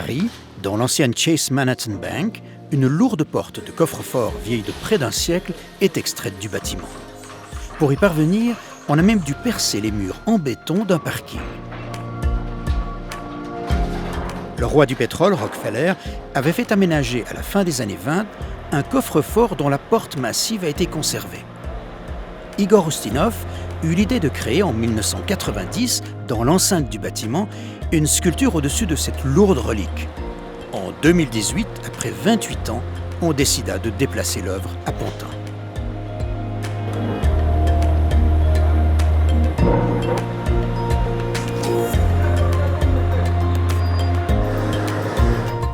Paris, dans l'ancienne Chase Manhattan Bank, une lourde porte de coffre-fort vieille de près d'un siècle est extraite du bâtiment. Pour y parvenir, on a même dû percer les murs en béton d'un parking. Le roi du pétrole, Rockefeller, avait fait aménager à la fin des années 20 un coffre-fort dont la porte massive a été conservée. Igor Ustinov eut l'idée de créer en 1990, dans l'enceinte du bâtiment, une sculpture au-dessus de cette lourde relique. En 2018, après 28 ans, on décida de déplacer l'œuvre à Pantin.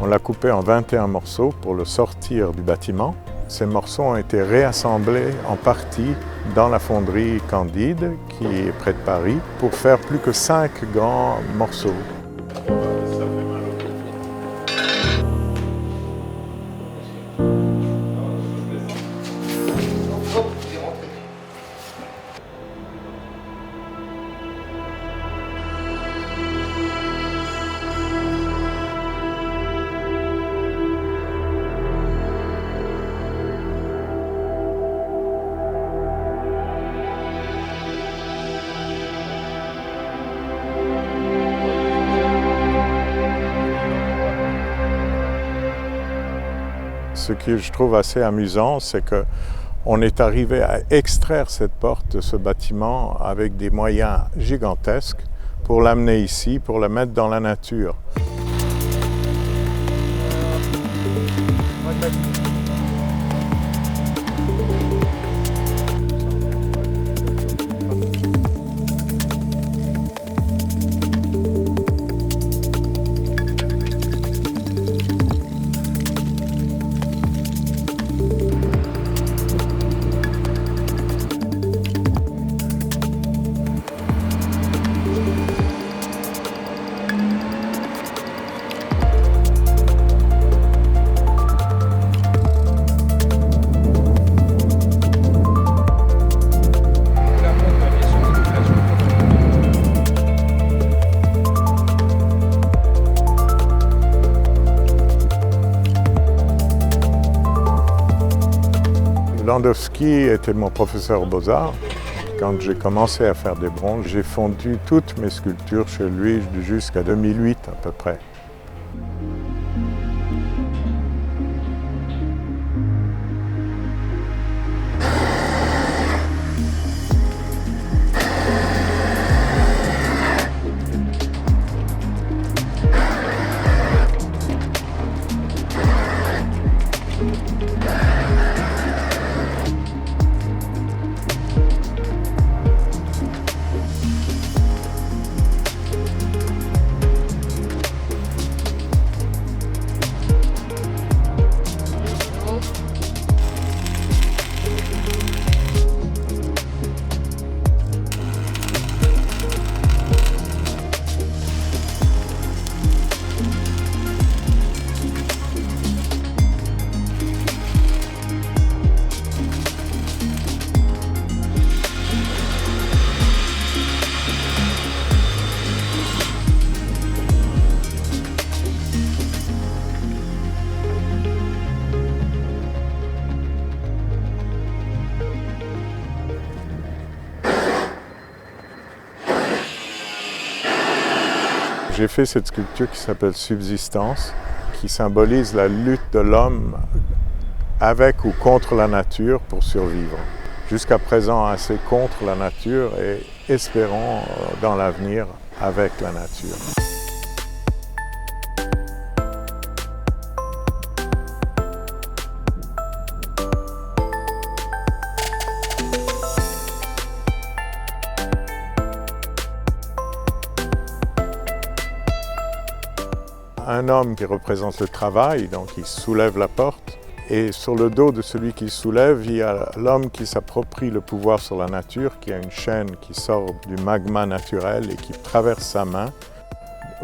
On l'a coupé en 21 morceaux pour le sortir du bâtiment. Ces morceaux ont été réassemblés en partie dans la fonderie Candide, qui est près de Paris, pour faire plus que 5 grands morceaux. Ce que je trouve assez amusant, c'est qu'on est arrivé à extraire cette porte de ce bâtiment avec des moyens gigantesques pour l'amener ici, pour la mettre dans la nature. Landowski était mon professeur aux Beaux-Arts. Quand j'ai commencé à faire des bronzes, j'ai fondu toutes mes sculptures chez lui jusqu'à 2008 à peu près. J'ai fait cette sculpture qui s'appelle Subsistance, qui symbolise la lutte de l'homme avec ou contre la nature pour survivre. Jusqu'à présent, assez contre la nature et espérons dans l'avenir avec la nature. Un homme qui représente le travail, donc il soulève la porte, et sur le dos de celui qui soulève, il y a l'homme qui s'approprie le pouvoir sur la nature, qui a une chaîne qui sort du magma naturel et qui traverse sa main.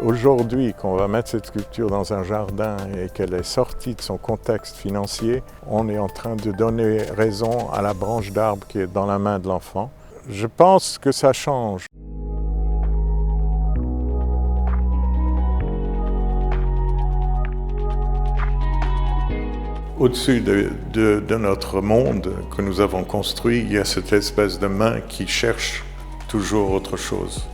Aujourd'hui, qu'on va mettre cette sculpture dans un jardin et qu'elle est sortie de son contexte financier, on est en train de donner raison à la branche d'arbre qui est dans la main de l'enfant. Je pense que ça change. Au-dessus de notre monde que nous avons construit, il y a cette espèce de main qui cherche toujours autre chose.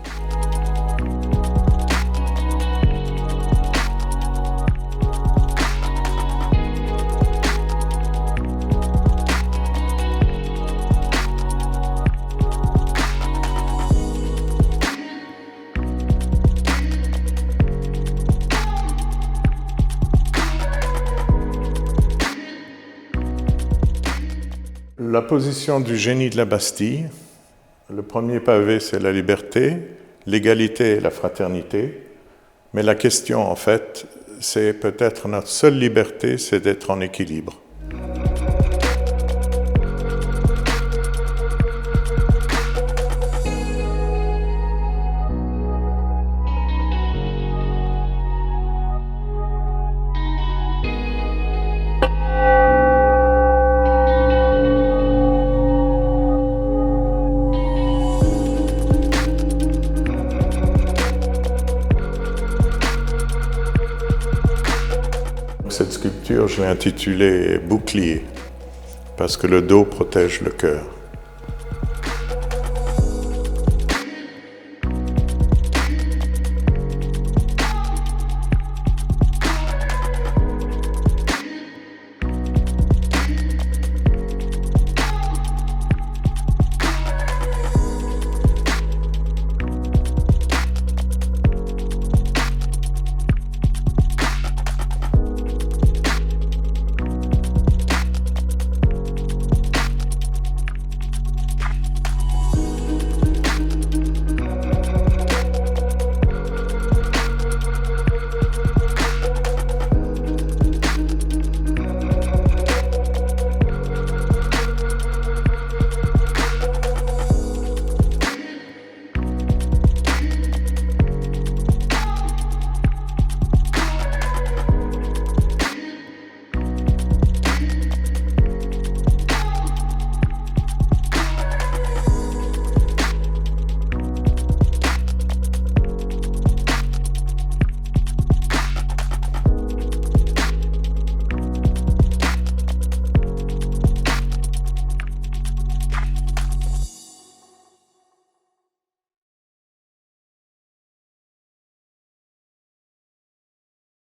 La position du génie de la Bastille, le premier pavé, c'est la liberté, l'égalité et la fraternité. Mais la question, en fait, c'est peut-être notre seule liberté, c'est d'être en équilibre. Cette sculpture, je l'ai intitulée « Bouclier » parce que le dos protège le cœur.